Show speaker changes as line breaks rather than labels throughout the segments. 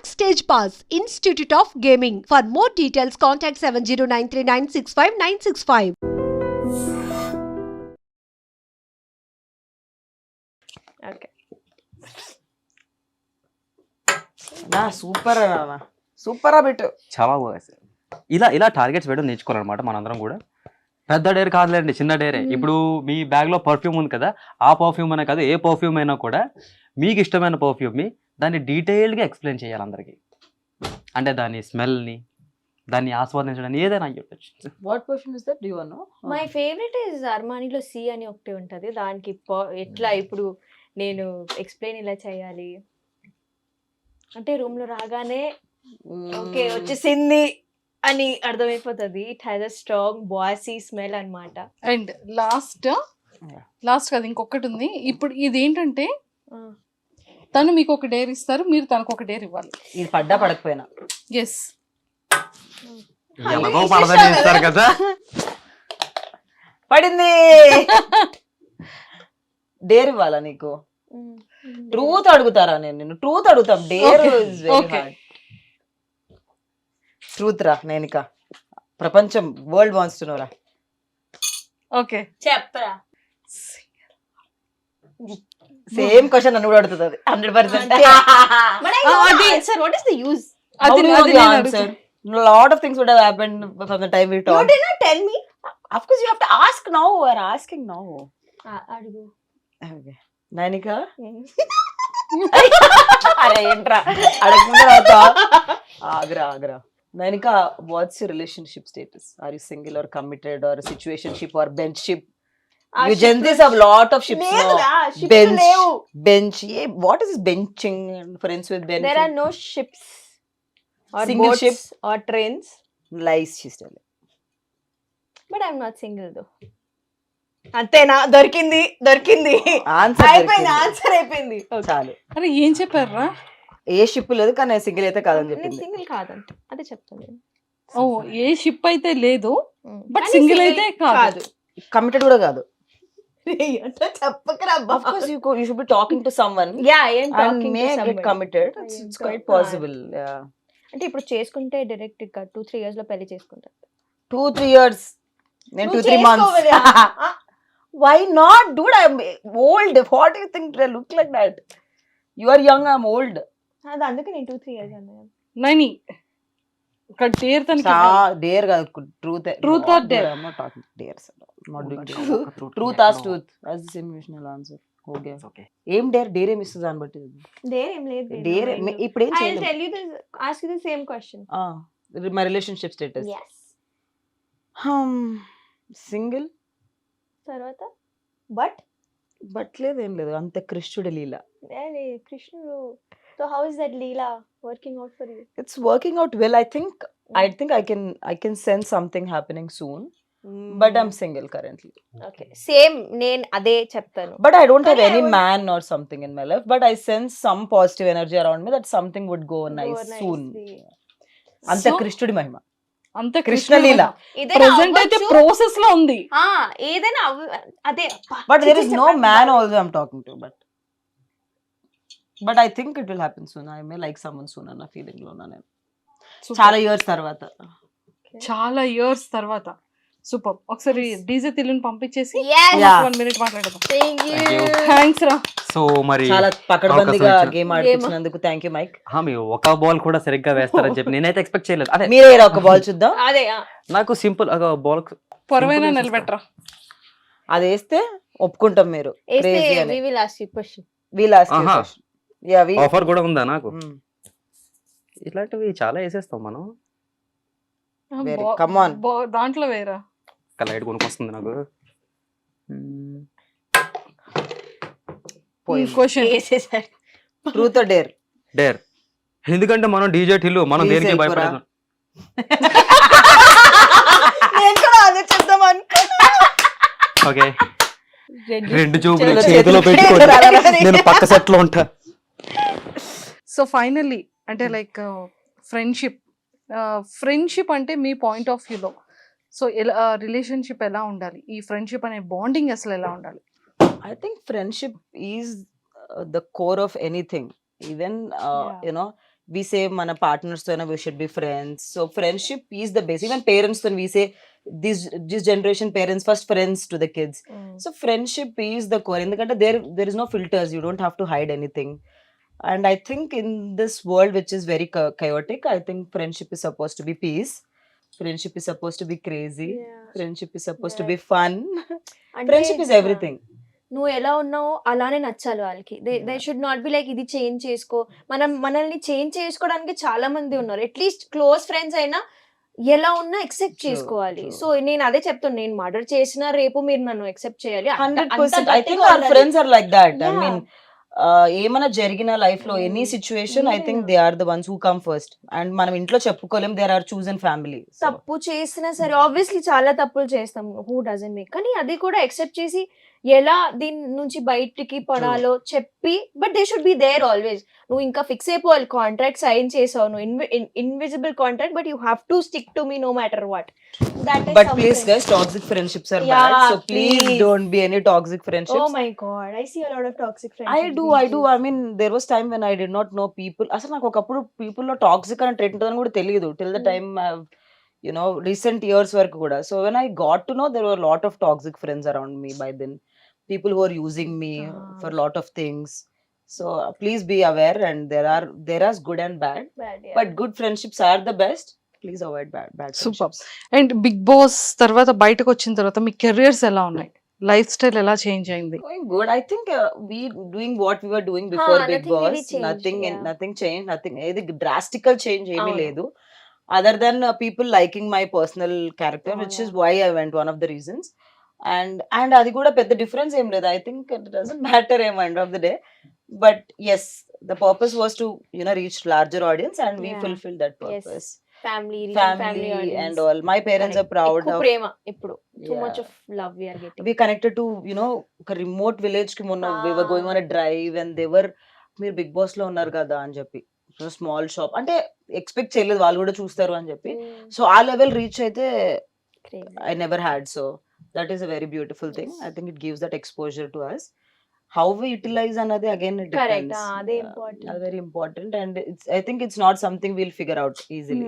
Backstage Pass, Institute of Gaming. For more details, contact 7093965965965.
Okay
నా super అన్న super bit.
చాలా బాగా ఇలా ఇలా టార్గెట్స్ వేయడం నేర్చుకోవాలన్నమాట మనందరం కూడా. పెద్ద డేర్ కాదులేండి, చిన్న డేరే. ఇప్పుడు మీ బ్యాగ్లో పర్ఫ్యూమ్ ఉంది కదా, ఆ పర్ఫ్యూమ్ అనే కాదు, ఏ పర్ఫ్యూమ్ అయినా కూడా మీకు ఇష్టమైన పర్ఫ్యూమ్ని దాన్ని డీటెయిల్డ్గా ఎక్స్ప్లెయిన్ చేయాలి అందరికి. అంటే దాని స్మెల్ని, దాన్ని ఆస్వాదించడానికి ఏదైనా చెప్పచ్చు.
What perfume is that, do you know?
My favourite is అర్మానీలో సి అని ఒకటి ఉంటుంది. దానికి ఎట్లా ఇప్పుడు నేను ఎక్స్ప్లెయిన్ ఇలా చేయాలి అంటే రూమ్ లో రాగానే ఓకే వచ్చేసింది అని అర్థమైపోతుంది. ఇట్ హ్యాస్ అ స్ట్రాంగ్ బాసీ స్మెల్ అన్నమాట.
అండ్ లాస్ట్ కదా ఇంకొకటి ఉంది. ఇప్పుడు ఇది ఏంటంటే తను మీకు ఒక డేర్ ఇస్తారు, మీరు తనకు ఒక డేర్ ఇవ్వాలి.
ఇది పడ్డా పడకపోయినా
ఎస్
ఎలాగో పడదని ఇస్తారు కదా.
పడింది. డేర్ ఇవ్వాలా నీకు? ట్రూత్ అడుగుతారా? నేను ట్రూత్ అడుగుతాం. Dare is very hard. Truth రా నేనిక. ప్రపంచం వరల్డ్ వాంట్స్ టు నో రా.
ఓకే
చెప్పరా.
సేమ్ క్వశ్చన్ నన్ను కూడా అడుగుతుంది 100%.
Sir, what is the use?
How do you know the answer? A lot of things would have happened from the time we
You
talked.
did not tell me.
Of course you have to ask now. We're asking now.
అడుగు.
Okay. Nainika? అరే ఏంట్రా అడగకుండా రావుతా. Agra. Nainika, what's your relationship status? Are you single or committed or a situationship or benchship? You gents have lot of ships now. Bench. What is this benching? Friends with benching?
There are no ships or
Single
boats
ship?
or trains.
Lies she's telling.
But I'm not single though. అంతేనా? దొరికింది
answer
అయిపోయింది. Answer అయిపోయింది.
చాలు.
అరే ఏం చెప్పారా?
ఏ ship లేదు కానీ సింగిల్ అయితే కాదని
నేను
చెప్పింది.
సింగిల్ కాదంట అదే చెప్తాను.
ఓ ఏ షిప్ అయితే లేదు, బట్ సింగిల్ అయితే కాదు.
కమిటెడ్ కూడా కాదు.
చెప్పకరా.
Of course you should be talking to someone.
Yeah, I am
And
talking
may
to
get
somebody.
committed.
I am
It's quite
talking.
possible. Yeah.
అంటే ఇప్పుడు చేసుకుంటే డైరెక్ట్ గా 2-3 years లో పెళ్లి చేసుకుంటారు.
2-3 years. నేను 2-3 months. Why not, dude? I'm old. What do you think? I look like that. You are young. I'm old.
అది అందుకే నేను 2-3 years అన్నాను.
నైని ఒక డేర్ తనకి
Dare కాదు. Truth.
Truth or dare?
I'm not talking dares. Not doing truth as truth. As the same emotional answer. Okay.
Okay.
ఏం dare? Dare ఏమి ఇస్తుంది దాన్ని బట్టి.
దేర్ ఏం లేదు.
డేర్ ఇప్పుడు ఏం
I'll
చేయలేదు.
tell you this, ask you the same question.
My relationship status.
Yes.
Single.
తర్వాత
బట్ లేదు ఏం లేదు. అంత కృష్ణుడి లీల.
కృష్ణుడు. So how is that Leela working out for you?
It's working out well. I think I can sense something happening soon. But I'm single currently.
Okay same నేను అదే చెప్తాను.
But I don't have
But I
any
would-
man or something in my life. But I sense some positive energy around me that something would go nice soon. అంత
So-
కృష్ణుడి మహిమ.
అంత
Krishna Leela.
Present అయితే process లో ఉంది.
ఏదైనా అదే.
But there is no man also I'm talking to. But I think it will happen soon. I may like someone soon అన్న feeling లో ఉన్నాను. చాలా ఇయర్స్ తర్వాత.
చాలా ఇయర్స్ తర్వాత. సూపర్. ఒకసారి డీజే తిల్లుని పంపించేసి
Yes.
1 minute మాట్లాడదాం.
Thank you.
థ్యాంక్స్ రా.
సో మరి
చాలా పకడ్బందీగా
అవకాశం
గేమ్ ఆడిపించినందుకు థ్యాంక్ యూ మైక్.
మీరు ఒక బాల్ కూడా సరిగ్గా వేస్తారని చెప్పి నేనైతే ఎక్స్పెక్ట్ చేయలేదు. అదే
మీరే ఒక బాల్ చూద్దాం.
అదే
నాకు సింపుల్ బాల్
పొరవైనా నిలబెట్టరా.
అది వేస్తే ఒప్పుకుంటాం. మీరు crazy అని.
we will ask you question.
We'll ask you a
ఆహా.
question. Yeah, we.
ఆఫర్ కూడా ఉందా నాకు? ఇట్లాంటివి చాలా వేసేస్తాం మనం.
Very. Come on.
దాంట్లో వేరా
లైట్ కొనుక్కొస్తుంది నాకు.
Question
truth or dare?
Dare. ఎందుకంటే మనం డీజే టిల్లు మనం
Please
దేనికి
help
భయపడదు.
నేను కూడా అదే చెప్దాం అనుకున్నా.
ఓకే. రెండు చూపులు
చేతులు
చేతిలో పెట్టుకోండి. నేను పక్క సెట్ లో ఉంటా.
సో ఫైనల్లీ అంటే లైక్ ఫ్రెండ్షిప్ అంటే మీ పాయింట్ ఆఫ్ వ్యూలో సో రిలేషన్షిప్ ఎలా ఉండాలి? ఈ ఫ్రెండ్షిప్ అనే బాండింగ్ అసలు ఎలా ఉండాలి?
I think friendship is the core of anything. Even
Yeah.
you know, we say mana partners to we should be friends. So friendship is the base. Even parents then we say this generation parents first friends to the kids. So friendship is the core. Endukante there is no filters. You don't have to hide anything. And I think in this world which is very chaotic, I think friendship is supposed to be peace. Friendship is supposed to be crazy.
Yeah.
Friendship is supposed to
Yeah.
be fun.
అంటే
Friendship is everything.
నువ్వు ఎలా ఉన్నావో అలానే నచ్చాలి వాళ్ళకి. They should not be like ఇది change చేసుకో. మనల్ని చేంజ్ చేసుకోవడానికి చాలా మంది ఉన్నారు. అట్లీస్ట్ క్లోజ్ ఫ్రెండ్స్ అయినా ఎలా ఉన్నా ఎక్సెప్ట్
True,
చేసుకోవాలి.
true.
సో నేను అదే చెప్తాను, నేను మర్డర్ చేసినా రేపు మీరు నన్ను ఎక్సెప్ట్ చేయాలి.
100%. I think our friends are like that. I mean, ఏమైనా జరిగిన లైఫ్ లో any situation I think they are the ones who come first. And మనం ఇంట్లో చెప్పుకోలేం, దేర్ ఆర్ చూజన్ ఫ్యామిలీ.
తప్పు చేసినా సరే ఆబ్వియస్లీ చాలా తప్పులు చేస్తాం, హూ డజంట్ మేక్, కానీ అది కూడా ఎక్సెప్ట్ చేసి ఎలా దీని నుంచి బయటికి పడాలో చెప్పి, but they should be there always. నువ్వు ఇంకా ఫిక్స్ అయిపోవాలి, కాంట్రాక్ట్ సైన్ చేసావు, నువ్వు invisible contract, but you have to stick to me no matter what.
But please guys, toxic friendships are bad.
Yeah,
So please
please.
don't be any toxic friendships.
Oh my god, I see a lot of toxic friendships.
I do. I mean, there was time when I did not know people. అసలు నాకు ఒకప్పుడు people లో toxic అనే trend ఉంటుందని కూడా తెలియదు. Till the time recent years వరకు కూడా. So when I got to know, there were a lot of toxic friends around me by then. People who are using me for a lot of things. So please be aware, and there are good and bad.
Bad, yeah.
But good friendships are the best. Please avoid bad
Super.
friendships.
And Bigg Boss తర్వాత బయటకు వచ్చిన తర్వాత మీ careers ఎలా ఉన్నాయి, lifestyle ఎలా change అయింది?
Going good. I think we doing what we were doing before Big
nothing really
Boss.
changed,
Nothing
yeah.
changed. Nothing. ఏది drastical change ఏమీ
అవును.
లేదు. Other than people liking my personal character,
Oh,
which is
yeah.
why I went, one of the reasons. And అది కూడా పెద్ద difference ఏం లేదు. I think it doesn't matter at end of the day. But yes, the purpose was to reach larger audience, and we
Yeah.
fulfilled that
Yes.
purpose.
Family
Family and all. My parents are proud
ఎక్కువ
of.
ప్రేమ ఇప్పుడు too
Yeah.
Much of love we are getting.
We connected to ఒక remote village కి మొన్న we were going on a drive, and they were, మీరు big boss లో ఉన్నారు కదా అని చెప్పి, స్మాల్ షాప్ అంటే ఎక్స్పెక్ట్ చేయలేదు వాళ్ళు కూడా చూస్తారు అని చెప్పి. సో ఆ లెవెల్ రీచ్ అయితే I never had. So that is a very beautiful thing.
Yes.
I think it gives that exposure to us. How we utilize another, again, it
Correct.
depends.
అదే important.
Very important, and I think it's not something we'll figure out easily.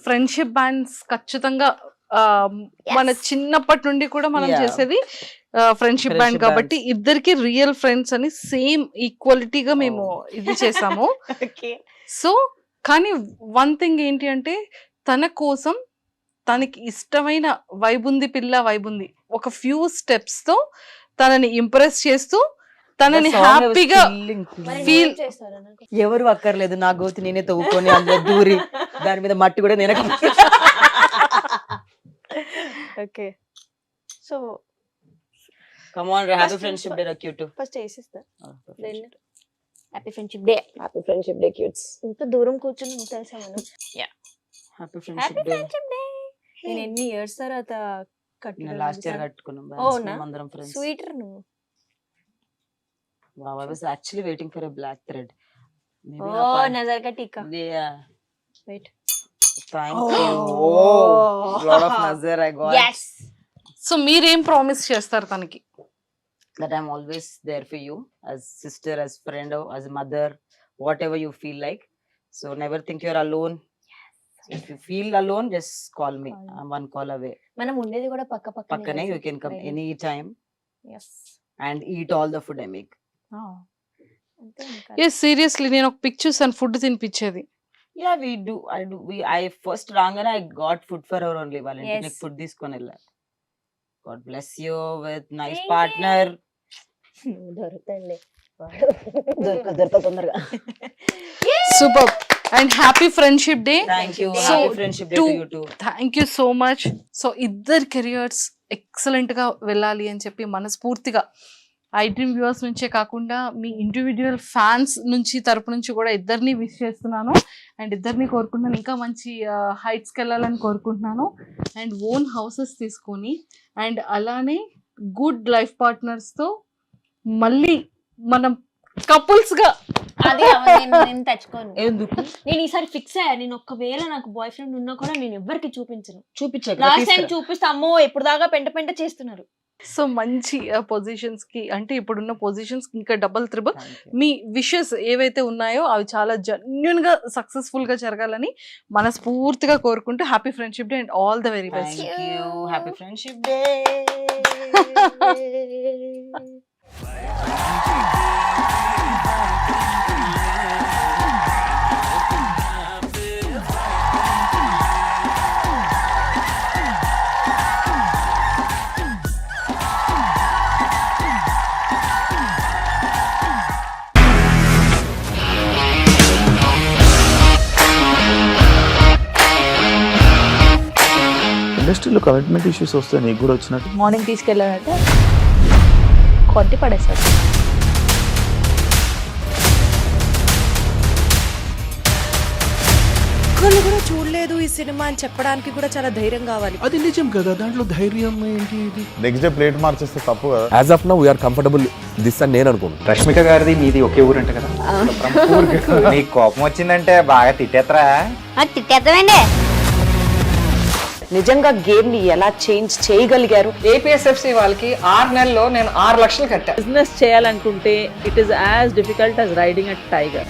Friendship bands ఖచ్చితంగా మన చిన్నప్పటి నుండి కూడా మనం
Yeah.
చేసేది friendship band
Friendship
కాబట్టి ఇద్దరికి రియల్ ఫ్రెండ్స్ అని సేమ్ ఈక్వాలిటీగా మేము ఇది చేసాము.
ఓకే.
సో కానీ వన్ థింగ్ ఏంటి అంటే, తన కోసం తనకి ఇష్టమైన వైబుంది పిల్ల వైబుంది ఒక ఫ్యూ స్టెప్స్ తో తనని ఇంప్రెస్ చేస్తూ తనని
The song I was
హ్యాపీగా
feeling.
మరి
Feel-
నువ్వేం చేస్తారా నాకు?
ఎవరు అక్కర్లేదు, నా గోతి నేనే తవ్వుకొని అందులో దూరి దాని మీద మట్టి కూడా నేనే
okay. So
come on, happy
First-
friendship day cute.
First వేసిస్తా. Happy friendship day.
Happy friendship day cutes.
ఇంత దూరం కూర్చొని నీకు తెలుసా మనం?
Happy
happy
friendship day.
Friendship day. నేను ఎన్ని ఇయర్స్ తర్వాత
లాస్ట్ ఇయర్ కట్టుకున్నాం
అవునా?
అందరం ఫ్రెండ్స్.
స్వీటర్ నువ్వు.
Wow, I was actually waiting for a black thread. Maybe
ఓ నజర్ కా టీకా.
Yeah.
Wait.
Thank
Oh.
you. Oh, lot of nazar I got.
yes.
So మీరేం ప్రామిస్ చేస్తారు తనకి?
That I'm always there for you, as sister, as friend, or as mother, whatever you feel like. So never think you're alone. So if you feel alone, just call me.
Call me.
I'm one call away.
మనం ఉండేది కూడా పక్క
Pakkane, you can come anytime
yes.
and eat all the food I make.
అంతే ఇంకా.
ఏ seriously నేను ఒక pick చూసాను food తినిపించేది.
Yeah, we do. I first rangana I got food for her only. Valentine
Yes.
food తీసుకొని వెళ్ళా. God bless you with nice
Thank
partner.
దొరుకుతాండి.
దొరక తొందరగా.
Super and happy friendship day.
Thank you.
So,
Happy friendship day to you too.
Thank you so much. So ఇద్దరు careers excellent గా వెళ్ళాలి అని చెప్పి మనస్ఫూర్తిగా ఐ డ్రీమ్ వ్యూవర్స్ నుంచే కాకుండా మీ ఇండివిజువల్ ఫ్యాన్స్ నుంచి తరపు నుంచి కూడా ఇద్దరిని విష్ చేస్తున్నాను. అండ్ ఇద్దరిని కోరుకుంటున్నాను ఇంకా మంచి హైట్స్కి వెళ్ళాలని కోరుకుంటున్నాను. అండ్ ఓన్ హౌసెస్ తీసుకొని అండ్ అలానే గుడ్ లైఫ్ పార్ట్నర్స్తో మళ్ళీ మనం కపుల్స్గా
అది నేను తెచ్చుకోను.
ఎందుకు
నేను ఈసారి ఫిక్స్ అయ్యా, నేను ఒకవేళ నాకు బాయ్ ఫ్రెండ్ ఉన్నా కూడా నేను ఎవ్వరికి చూపించను.
చూపించక
లాస్ట్ టైం చూపిస్తే అమ్మో ఎప్పుడు దాకా పెంట చేస్తున్నారు.
సో మంచి పొజిషన్స్ కి, అంటే ఇప్పుడున్న పొజిషన్స్ ఇంకా డబుల్ త్రిబుల్ మీ విషెస్ ఏవైతే ఉన్నాయో అవి చాలా జెన్యున్ గా సక్సెస్ఫుల్ గా జరగాలని మనస్ఫూర్తిగా కోరుకుంటూ happy friendship day and all the very best.
Thank you. Happy friendship day.
ఇండస్ట్రీలో కమిట్మెంట్ ఇష్యూస్ వస్తే నీకు కూడా వచ్చినట్టు?
మార్నింగ్ తీసుకెళ్ళాడంటే కొట్టి పడేసాడు.
ఒక్కళ్ళు కూడా చూడలేదు ఈ సినిమా అని చెప్పడానికి కూడా చాలా ధైర్యం కావాలి.
అది నిజం కదా, దాంట్లో ధైర్యం ఏంటి? ఇది
నెక్స్ట్ డే ప్లేట్ మార్చేస్తే తప్పు కదా.
As of now we're comfortable this అని నేను అనుకుంటున్నాను.
రష్మిక గారిది మీది ఒకే ఊరు అంట కదా?
నీకు కోపం వచ్చిందంటే బాగా తిట్టేత్తరా?
తిట్టేద్దామండి.
నిజంగా గేమ్ ని ఎలా చేంజ్ చేయగలిగారు?
ఏపీఎస్ఎఫ్సి వాళ్ళకి 6 నెలల్లో నేను 6 లక్షలు కట్టా.
బిజినెస్ చేయాలనుకుంటే it is as difficult as riding a tiger.